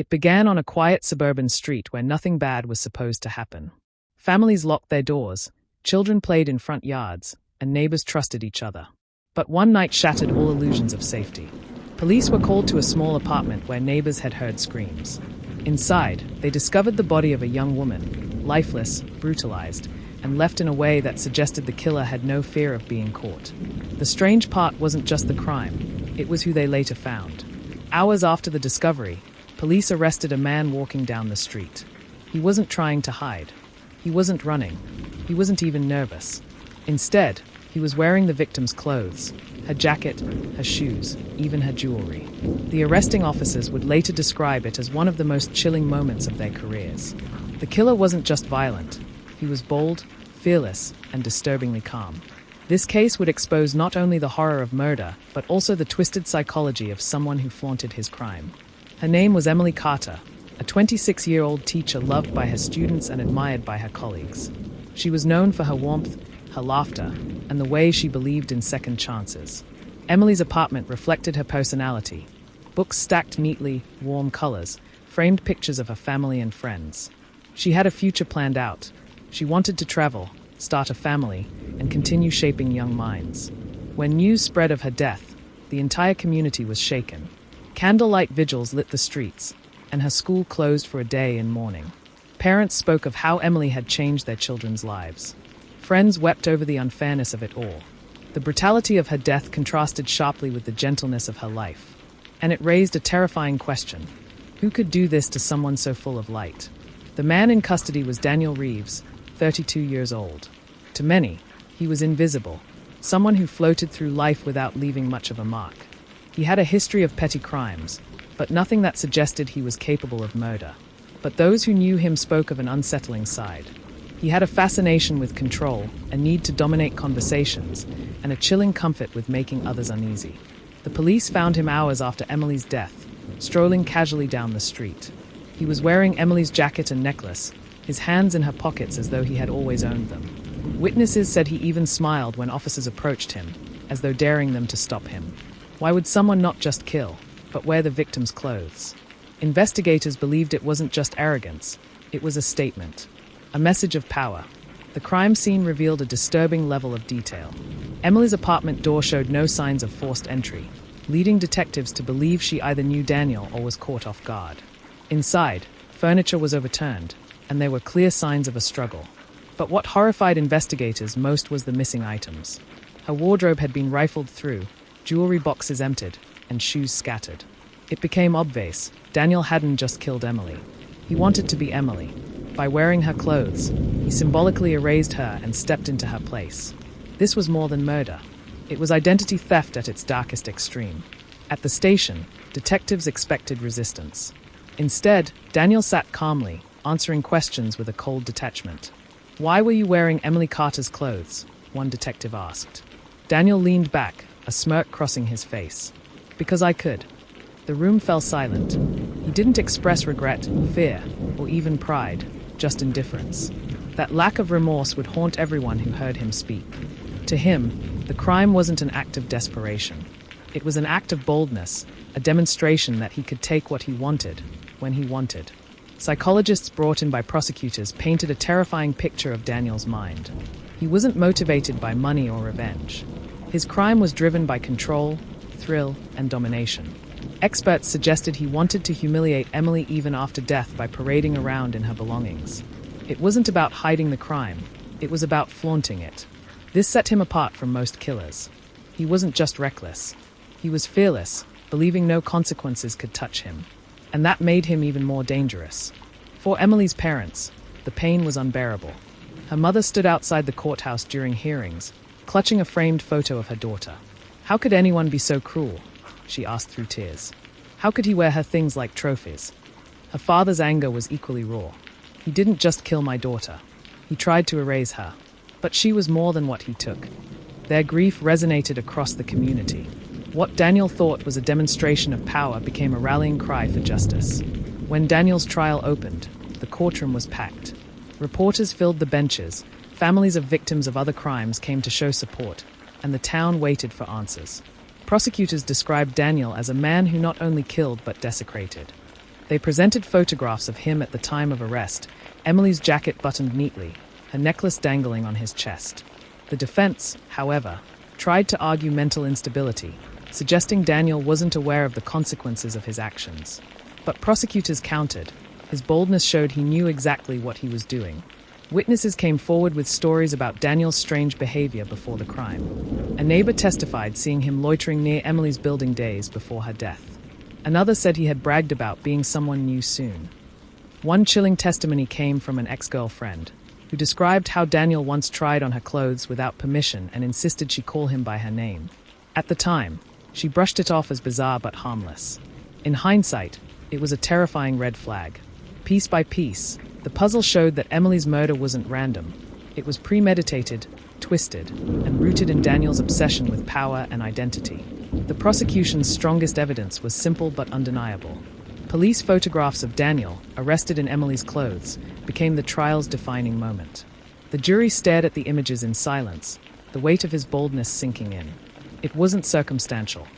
It began on a quiet suburban street where nothing bad was supposed to happen. Families locked their doors, children played in front yards, and neighbors trusted each other. But one night shattered all illusions of safety. Police were called to a small apartment where neighbors had heard screams. Inside, they discovered the body of a young woman, lifeless, brutalized, and left in a way that suggested the killer had no fear of being caught. The strange part wasn't just the crime, it was who they later found. Hours after the discovery, police arrested a man walking down the street. He wasn't trying to hide. He wasn't running. He wasn't even nervous. Instead, he was wearing the victim's clothes, her jacket, her shoes, even her jewelry. The arresting officers would later describe it as one of the most chilling moments of their careers. The killer wasn't just violent. He was bold, fearless, and disturbingly calm. This case would expose not only the horror of murder, but also the twisted psychology of someone who flaunted his crime. Her name was Emily Carter, a 26-year-old teacher loved by her students and admired by her colleagues. She was known for her warmth, her laughter, and the way she believed in second chances. Emily's apartment reflected her personality. Books stacked neatly, warm colors, framed pictures of her family and friends. She had a future planned out. She wanted to travel, start a family, and continue shaping young minds. When news spread of her death, the entire community was shaken. Candlelight vigils lit the streets, and her school closed for a day in mourning. Parents spoke of how Emily had changed their children's lives. Friends wept over the unfairness of it all. The brutality of her death contrasted sharply with the gentleness of her life. And it raised a terrifying question. Who could do this to someone so full of light? The man in custody was Daniel Reeves, 32 years old. To many, he was invisible, someone who floated through life without leaving much of a mark. He had a history of petty crimes, but nothing that suggested he was capable of murder. But those who knew him spoke of an unsettling side. He had a fascination with control, a need to dominate conversations, and a chilling comfort with making others uneasy. The police found him hours after Emily's death, strolling casually down the street. He was wearing Emily's jacket and necklace, his hands in her pockets as though he had always owned them. Witnesses said he even smiled when officers approached him, as though daring them to stop him. Why would someone not just kill, but wear the victim's clothes? Investigators believed it wasn't just arrogance, it was a statement. A message of power. The crime scene revealed a disturbing level of detail. Emily's apartment door showed no signs of forced entry, leading detectives to believe she either knew Daniel or was caught off guard. Inside, furniture was overturned, and there were clear signs of a struggle. But what horrified investigators most was the missing items. Her wardrobe had been rifled through, jewelry boxes emptied, and shoes scattered. It became obvious Daniel hadn't just killed Emily. He wanted to be Emily. By wearing her clothes, he symbolically erased her and stepped into her place. This was more than murder. It was identity theft at its darkest extreme. At the station, detectives expected resistance. Instead, Daniel sat calmly, answering questions with a cold detachment. "Why were you wearing Emily Carter's clothes?" one detective asked. Daniel leaned back, a smirk crossing his face. "Because I could." The room fell silent. He didn't express regret, fear, or even pride, just indifference. That lack of remorse would haunt everyone who heard him speak. To him, the crime wasn't an act of desperation. It was an act of boldness, a demonstration that he could take what he wanted, when he wanted. Psychologists brought in by prosecutors painted a terrifying picture of Daniel's mind. He wasn't motivated by money or revenge. His crime was driven by control, thrill, and domination. Experts suggested he wanted to humiliate Emily even after death by parading around in her belongings. It wasn't about hiding the crime, it was about flaunting it. This set him apart from most killers. He wasn't just reckless. He was fearless, believing no consequences could touch him. And that made him even more dangerous. For Emily's parents, the pain was unbearable. Her mother stood outside the courthouse during hearings, clutching a framed photo of her daughter. How could anyone be so cruel? She asked through tears. How could he wear her things like trophies? Her father's anger was equally raw. He didn't just kill my daughter. He tried to erase her. But she was more than what he took. Their grief resonated across the community. What Daniel thought was a demonstration of power became a rallying cry for justice. When Daniel's trial opened, the courtroom was packed. Reporters filled the benches, families of victims of other crimes came to show support, and the town waited for answers. Prosecutors described Daniel as a man who not only killed but desecrated. They presented photographs of him at the time of arrest, Emily's jacket buttoned neatly, her necklace dangling on his chest. The defense, however, tried to argue mental instability, suggesting Daniel wasn't aware of the consequences of his actions. But prosecutors countered. His boldness showed he knew exactly what he was doing. Witnesses came forward with stories about Daniel's strange behavior before the crime. A neighbor testified seeing him loitering near Emily's building days before her death. Another said he had bragged about being someone new soon. One chilling testimony came from an ex-girlfriend, who described how Daniel once tried on her clothes without permission and insisted she call him by her name. At the time, she brushed it off as bizarre but harmless. In hindsight, it was a terrifying red flag. Piece by piece, the puzzle showed that Emily's murder wasn't random. It was premeditated, twisted, and rooted in Daniel's obsession with power and identity. The prosecution's strongest evidence was simple but undeniable. Police photographs of Daniel, arrested in Emily's clothes, became the trial's defining moment. The jury stared at the images in silence, the weight of his boldness sinking in. It wasn't circumstantial.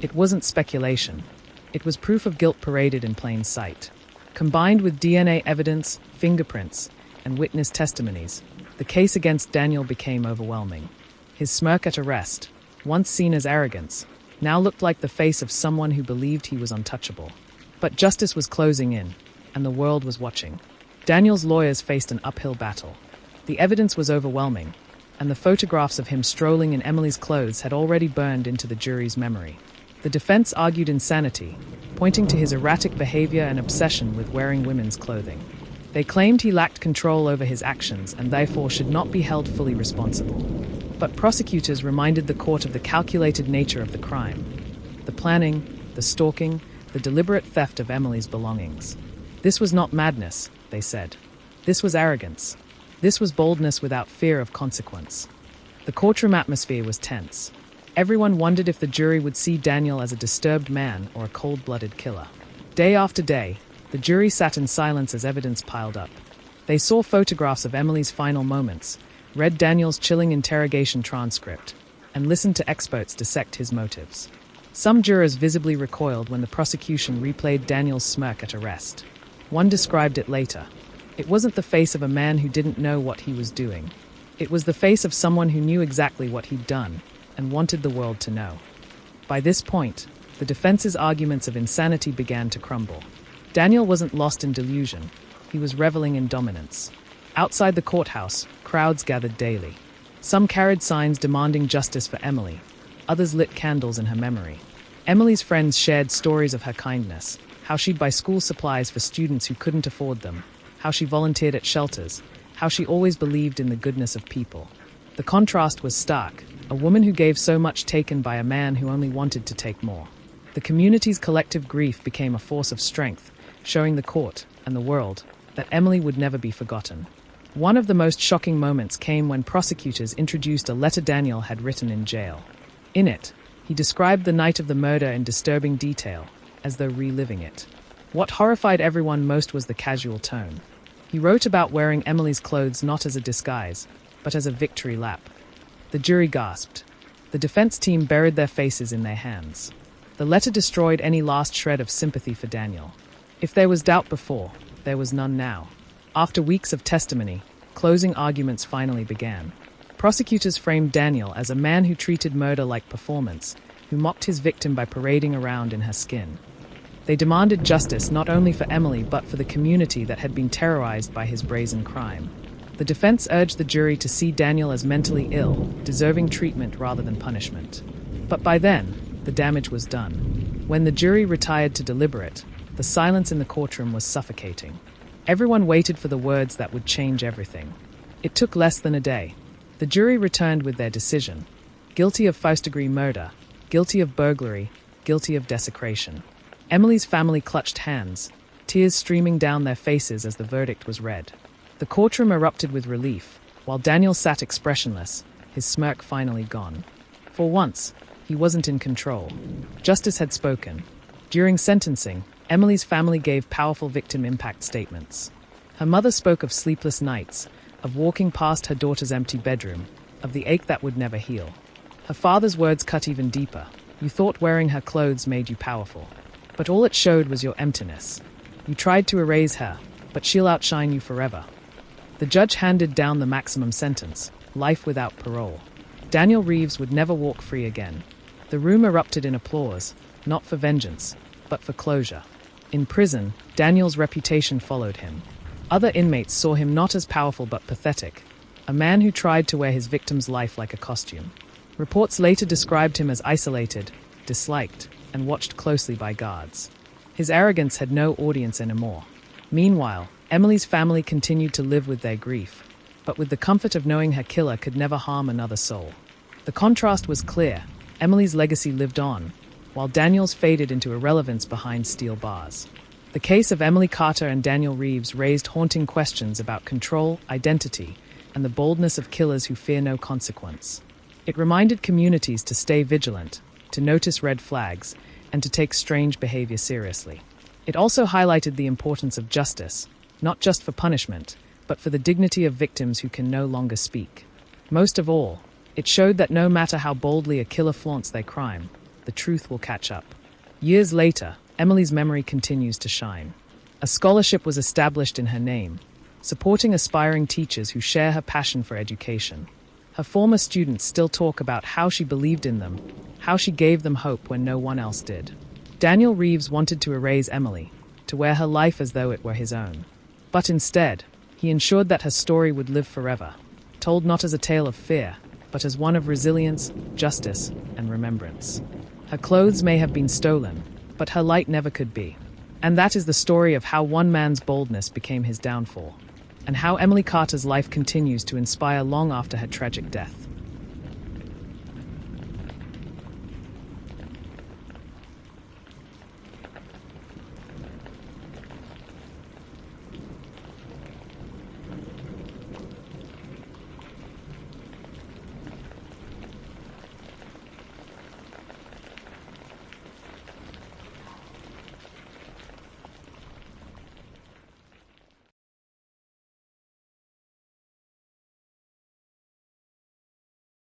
It wasn't speculation. It was proof of guilt paraded in plain sight. Combined with DNA evidence, fingerprints, and witness testimonies, the case against Daniel became overwhelming. His smirk at arrest, once seen as arrogance, now looked like the face of someone who believed he was untouchable. But justice was closing in, and the world was watching. Daniel's lawyers faced an uphill battle. The evidence was overwhelming, and the photographs of him strolling in Emily's clothes had already burned into the jury's memory. The defense argued insanity, pointing to his erratic behavior and obsession with wearing women's clothing. They claimed he lacked control over his actions and therefore should not be held fully responsible. But prosecutors reminded the court of the calculated nature of the crime. The planning, the stalking, the deliberate theft of Emily's belongings. This was not madness, they said. This was arrogance. This was boldness without fear of consequence. The courtroom atmosphere was tense. Everyone wondered if the jury would see Daniel as a disturbed man or a cold-blooded killer. Day after day, the jury sat in silence as evidence piled up. They saw photographs of Emily's final moments, read Daniel's chilling interrogation transcript, and listened to experts dissect his motives. Some jurors visibly recoiled when the prosecution replayed Daniel's smirk at arrest. One described it later. It wasn't the face of a man who didn't know what he was doing. It was the face of someone who knew exactly what he'd done and wanted the world to know. By this point, the defense's arguments of insanity began to crumble. Daniel wasn't lost in delusion. He was reveling in dominance. Outside the courthouse, crowds gathered daily. Some carried signs demanding justice for Emily. Others lit candles in her memory. Emily's friends shared stories of her kindness, how she'd buy school supplies for students who couldn't afford them, how she volunteered at shelters, how she always believed in the goodness of people. The contrast was stark, a woman who gave so much taken by a man who only wanted to take more. The community's collective grief became a force of strength, showing the court and the world that Emily would never be forgotten. One of the most shocking moments came when prosecutors introduced a letter Daniel had written in jail. In it, he described the night of the murder in disturbing detail, as though reliving it. What horrified everyone most was the casual tone. He wrote about wearing Emily's clothes not as a disguise, but as a victory lap. The jury gasped. The defense team buried their faces in their hands. The letter destroyed any last shred of sympathy for Daniel. If there was doubt before, there was none now. After weeks of testimony, closing arguments finally began. Prosecutors framed Daniel as a man who treated murder like performance, who mocked his victim by parading around in her skin. They demanded justice not only for Emily but for the community that had been terrorized by his brazen crime. The defense urged the jury to see Daniel as mentally ill, deserving treatment rather than punishment. But by then, the damage was done. When the jury retired to deliberate, the silence in the courtroom was suffocating. Everyone waited for the words that would change everything. It took less than a day. The jury returned with their decision. Guilty of first-degree murder, guilty of burglary, guilty of desecration. Emily's family clutched hands, tears streaming down their faces as the verdict was read. The courtroom erupted with relief, while Daniel sat expressionless, his smirk finally gone. For once, he wasn't in control. Justice had spoken. During sentencing, Emily's family gave powerful victim impact statements. Her mother spoke of sleepless nights, of walking past her daughter's empty bedroom, of the ache that would never heal. Her father's words cut even deeper. You thought wearing her clothes made you powerful. But all it showed was your emptiness. You tried to erase her, but she'll outshine you forever. The judge handed down the maximum sentence, life without parole. Daniel Reeves would never walk free again. The room erupted in applause, not for vengeance, but for closure. In prison, Daniel's reputation followed him. Other inmates saw him not as powerful but pathetic, a man who tried to wear his victim's life like a costume. Reports later described him as isolated, disliked, and watched closely by guards. His arrogance had no audience anymore. Meanwhile, Emily's family continued to live with their grief, but with the comfort of knowing her killer could never harm another soul. The contrast was clear. Emily's legacy lived on, while Daniel's faded into irrelevance behind steel bars. The case of Emily Carter and Daniel Reeves raised haunting questions about control, identity, and the boldness of killers who fear no consequence. It reminded communities to stay vigilant, to notice red flags, and to take strange behavior seriously. It also highlighted the importance of justice, not just for punishment, but for the dignity of victims who can no longer speak. Most of all, it showed that no matter how boldly a killer flaunts their crime, the truth will catch up. Years later, Emily's memory continues to shine. A scholarship was established in her name, supporting aspiring teachers who share her passion for education. Her former students still talk about how she believed in them, how she gave them hope when no one else did. Daniel Reeves wanted to erase Emily, to wear her life as though it were his own. But instead, he ensured that her story would live forever, told not as a tale of fear, but as one of resilience, justice, and remembrance. Her clothes may have been stolen, but her light never could be. And that is the story of how one man's boldness became his downfall, and how Emily Carter's life continues to inspire long after her tragic death.